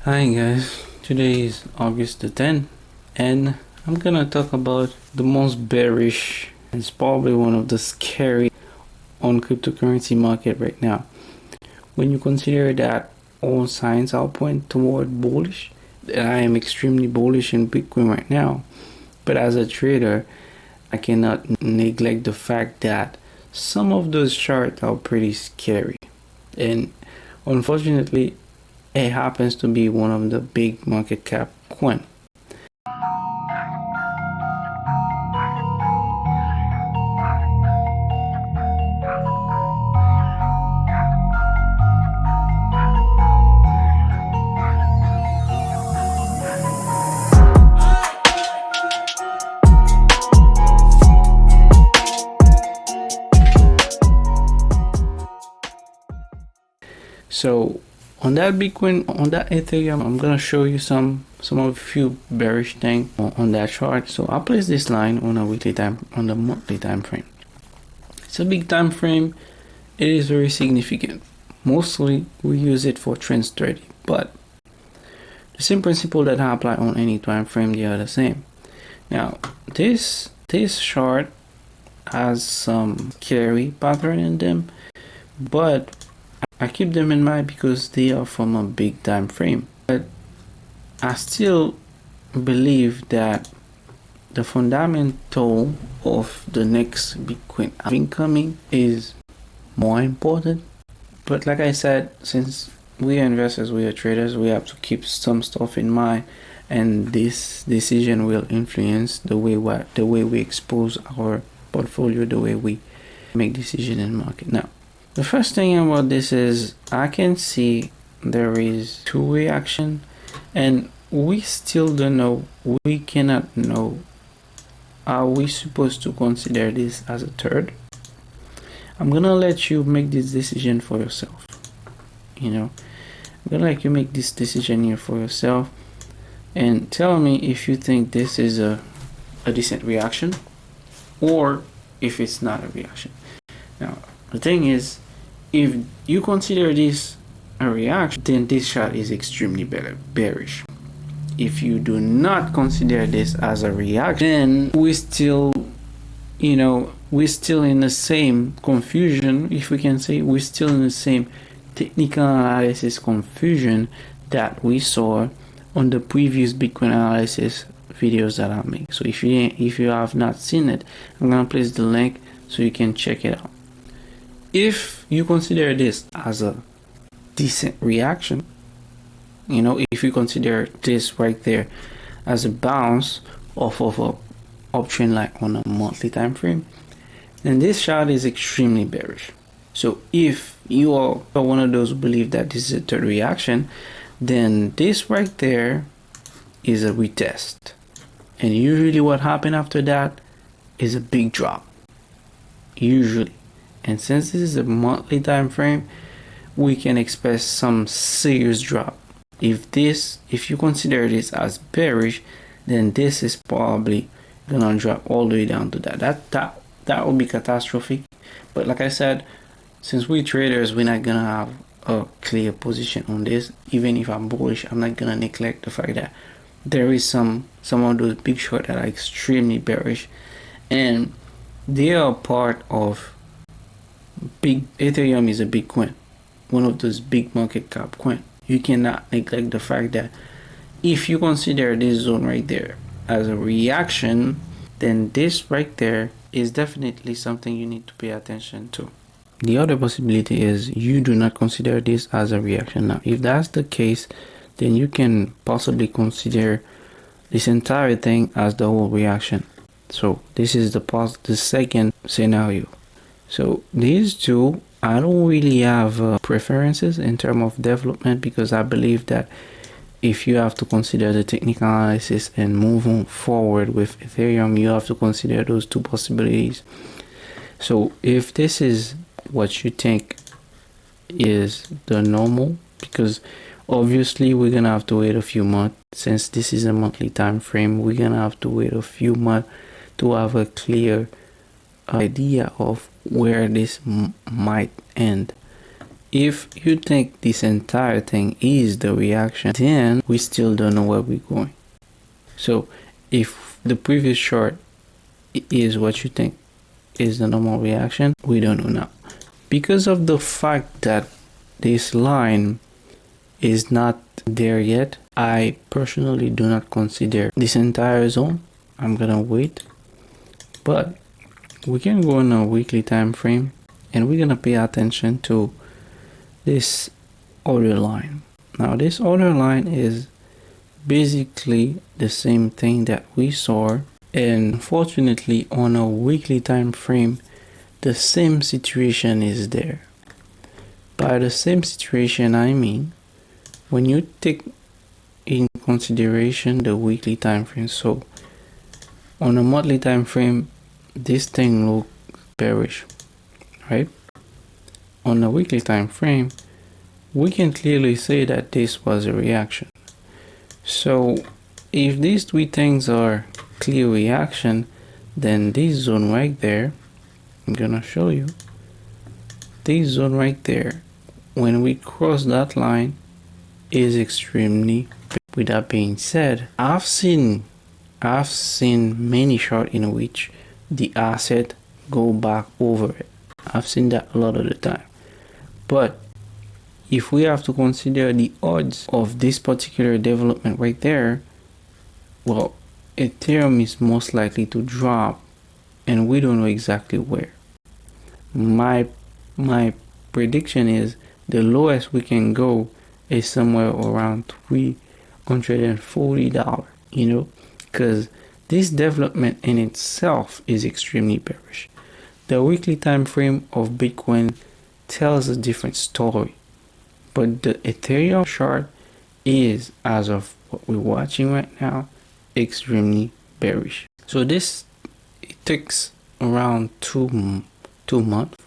Hi guys, today is August the 10th and I'm gonna talk about the most bearish and it's probably one of the scary on cryptocurrency market right now. When you consider that all signs are pointing toward bullish, that I am extremely bullish in Bitcoin right now. But as a trader, I cannot neglect the fact that some of those charts are pretty scary. And unfortunately, it happens to be one of the big market cap coin. So on that Bitcoin, on that Ethereum, I'm gonna show you some of a few bearish thing on that chart. So I'll place this line on a weekly time, on the monthly time frame. It's a big time frame. It is very significant. Mostly we use it for trend trading, but the same principle that I apply on any time frame, they are the same. Now this chart has some scary pattern in them, but I keep them in mind because they are from a big time frame. But I still believe that the fundamental of the next Bitcoin incoming is more important. But like I said, since we are investors, we are traders, we have to keep some stuff in mind, and this decision will influence the way we expose our portfolio, the way we make decision in market. Now, the first thing about this is I can see there is two reaction, and we still don't know, we cannot know, are we supposed to consider this as a third? I'm gonna let you make this decision for yourself. I'm gonna let you make this decision here for yourself and tell me if you think this is a decent reaction or if it's not a reaction. Now the thing is, if you consider this a reaction, then this chart is extremely bearish. If you do not consider this as a reaction, then we're still in the same confusion, if we can say. We're still in the same technical analysis confusion that we saw on the previous Bitcoin analysis videos that I made. So if you have not seen it, I'm gonna place the link so you can check it out. If you consider this as a decent reaction, if you consider this right there as a bounce off of a uptrend like on a monthly time frame, then this chart is extremely bearish. So if you are one of those who believe that this is a third reaction, then this right there is a retest, and usually what happens after that is a big drop, usually. And since this is a monthly time frame, we can expect some serious drop. If you consider this as bearish, then this is probably gonna drop all the way down to that would be catastrophic. But like I said, since we traders, we're not gonna have a clear position on this. Even if I'm bullish, I'm not gonna neglect the fact that there is some of those big short that are extremely bearish, and they are part of big. Ethereum is a big coin, one of those big market cap coin. You cannot neglect the fact that if you consider this zone right there as a reaction, then this right there is definitely something you need to pay attention to. The other possibility is you do not consider this as a reaction. Now if that's the case, then you can possibly consider this entire thing as the whole reaction. So this is the second scenario. So these two, I don't really have preferences in terms of development, because I believe that if you have to consider the technical analysis and move on forward with Ethereum, you have to consider those two possibilities. So if this is what you think is the normal, because obviously we're gonna have to wait a few months, since this is a monthly time frame, we're gonna have to wait a few months to have a clear idea of where this might end. if you think this entire thing is the reaction, then we still don't know where we're going. So if the previous chart is what you think is the normal reaction, we don't know now. Because of the fact that this line is not there yet, I personally do not consider this entire zone. I'm gonna wait, but we can go on a weekly time frame and we're gonna pay attention to this other line. Now this other line is basically the same thing that we saw, and unfortunately on a weekly time frame the same situation is there. By the same situation I mean when you take in consideration the weekly time frame. So on a monthly time frame this thing looks bearish, right? On a weekly time frame we can clearly say that this was a reaction. So if these three things are clear reaction, then this zone right there, I'm gonna show you this zone right there, when we cross that line, is extremely big. With that being said, I've seen many charts in which the asset go back over it. I've seen that a lot of the time. But if we have to consider the odds of this particular development right there, well, Ethereum is most likely to drop and we don't know exactly where. My prediction is the lowest we can go is somewhere around $340, you know, because this development in itself is extremely bearish. The weekly time frame of Bitcoin tells a different story, but the Ethereum chart is, as of what we're watching right now, extremely bearish. So this, it takes around two months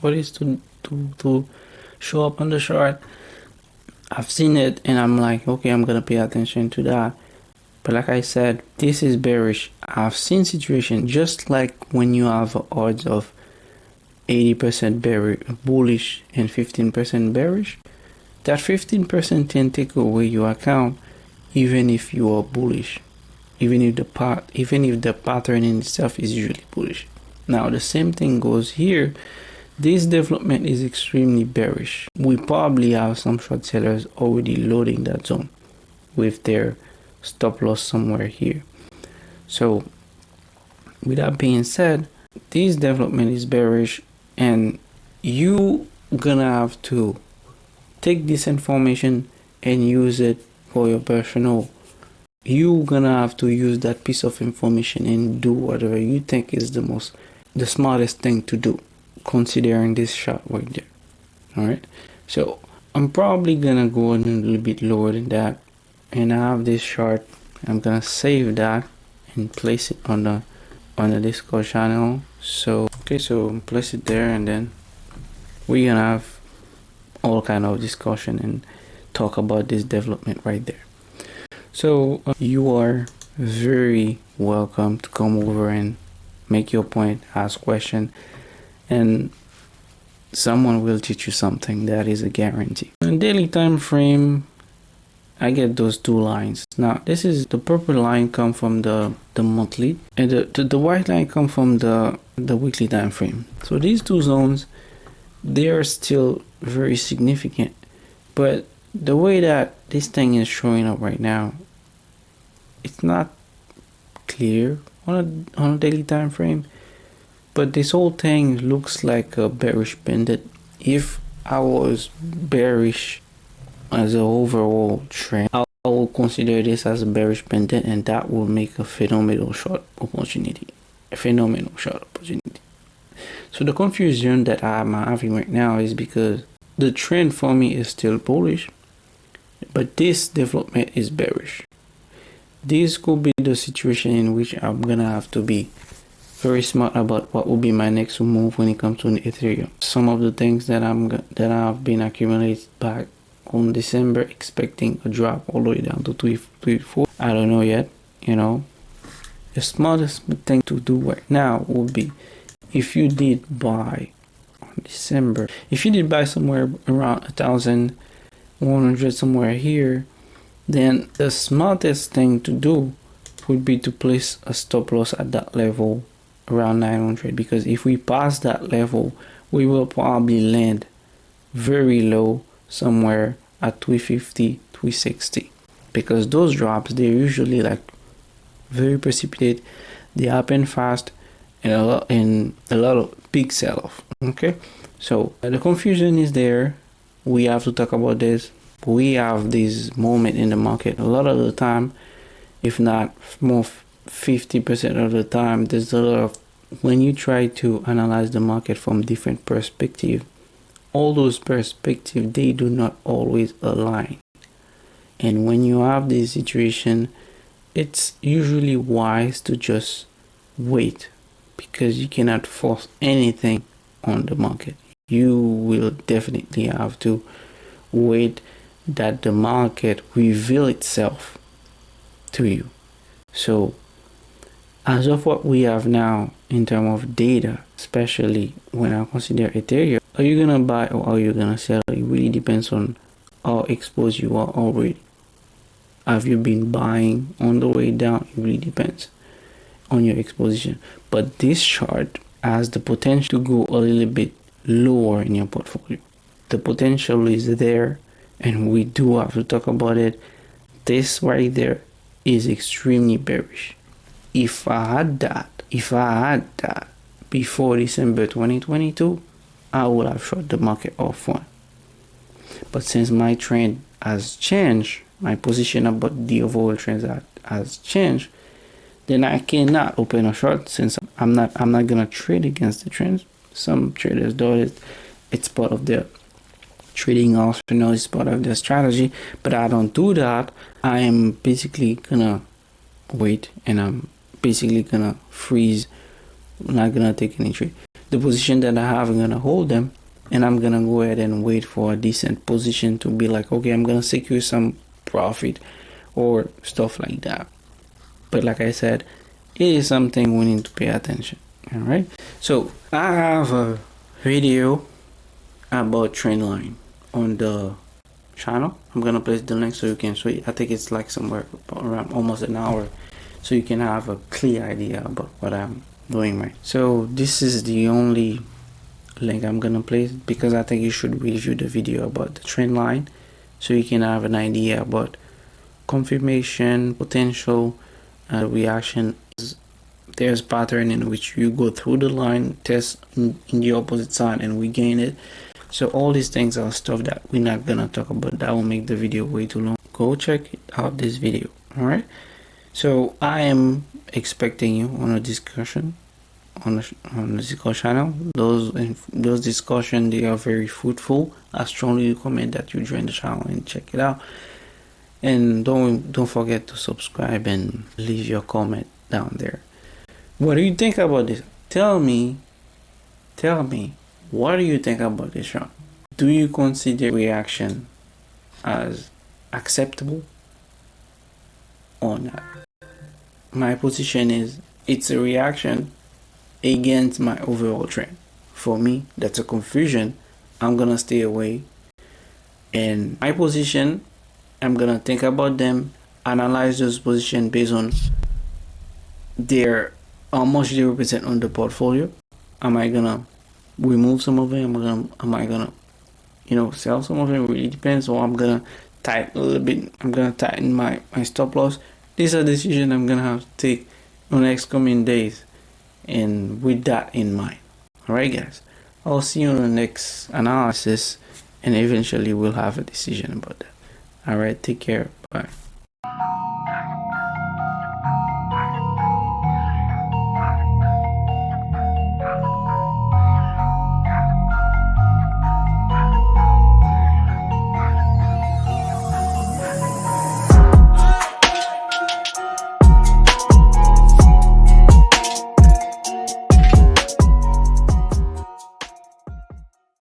for this to show up on the chart. I've seen it and I'm like, okay, I'm gonna pay attention to that. But like I said, this is bearish. I've seen situations just like when you have odds of 80% bearish, bullish and 15% bearish. That 15% can take away your account even if you are bullish, even if the pattern in itself is usually bullish. Now the same thing goes here. This development is extremely bearish. We probably have some short sellers already loading that zone with their stop loss somewhere here. So with that being said, this development is bearish and you gonna have to take this information and use it for your personal. You're gonna have to use that piece of information and do whatever you think is the smartest thing to do, considering this shot right there. All right, so I'm probably gonna go a little bit lower than that, and I have this chart. I'm gonna save that and place it on the Discord channel. So okay, so place it there, and then we're gonna have all kind of discussion and talk about this development right there. So you are very welcome to come over and make your point, ask question, and someone will teach you something. That is a guarantee. On daily time frame, I get those two lines. Now this is the purple line come from the monthly, and the white line come from the weekly time frame. So these two zones, they are still very significant, but the way that this thing is showing up right now, it's not clear on a daily time frame. But this whole thing looks like a bearish pendant. If I was bearish as an overall trend, I will consider this as a bearish pendant, and that will make a phenomenal short opportunity. So the confusion that I'm having right now is because the trend for me is still bullish, but this development is bearish. This could be the situation in which I'm gonna have to be very smart about what will be my next move when it comes to Ethereum. Some of the things that I've been accumulated back on December, expecting a drop all the way down to 3.4. I don't know yet. You know, the smartest thing to do right now would be, if you did buy on December. If you did buy somewhere around 1,100 somewhere here, then the smartest thing to do would be to place a stop loss at that level around 900, because if we pass that level, we will probably land very low somewhere at 350, 360, because those drops, they're usually like very precipitate, they happen fast, and a lot of big sell-off. Okay, so the confusion is there. We have to talk about this. We have this moment in the market a lot of the time, if not more 50% of the time. There's a lot of, when you try to analyze the market from different perspectives, all those perspectives, they do not always align. And when you have this situation, it's usually wise to just wait, because you cannot force anything on the market. You will definitely have to wait that the market reveal itself to you. So as of what we have now in terms of data, especially when I consider Ethereum, are you gonna buy or are you gonna sell? It really depends on how exposed you are already. Have you been buying on the way down? It really depends on your exposition. But this chart has the potential to go a little bit lower in your portfolio. The potential is there, and we do have to talk about it. This right there is extremely bearish. If I had that before December 2022, I would have short the market off one. But since my trend has changed, my position about the overall trend has changed, then I cannot open a short, since I'm not gonna trade against the trends. Some traders do it. It's part of their trading arsenal, it's part of their strategy, but I don't do that. I am basically gonna wait, and I'm basically gonna freeze. I'm not gonna take any trade. The position that I have, I'm gonna hold them, and I'm gonna go ahead and wait for a decent position to be like, okay, I'm gonna secure some profit or stuff like that. But like I said, it is something we need to pay attention. All right, so I have a video about trend line on the channel. I'm gonna place the link so you can see. I think it's like somewhere around almost an hour, so you can have a clear idea about what I'm doing. Right, so this is the only link I'm gonna place, because I think you should review the video about the trend line so you can have an idea about confirmation, potential, reaction. There's pattern in which you go through the line, test in the opposite side, and regain it. So all these things are stuff that we're not gonna talk about. That will make the video way too long. Go check out this video. All right, so I am expecting you on a discussion on the Discord channel. Those discussions, they are very fruitful. I strongly recommend that you join the channel and check it out. And don't forget to subscribe and leave your comment down there. What do you think about this? Tell me, what do you think about this chart? Do you consider reaction as acceptable or not? My position is it's a reaction against my overall trend. For me, that's a confusion. I'm gonna stay away. And my position, I'm gonna think about them, analyze those positions based on their how much they represent on the portfolio. Am I gonna remove some of them? Am I gonna sell some of them? It really depends. Or I'm gonna tighten a little bit. I'm gonna tighten my stop loss. These are decisions I'm gonna have to take in the next coming days, and with that in mind. Alright guys, I'll see you on the next analysis, and eventually we'll have a decision about that. Alright, take care. Bye.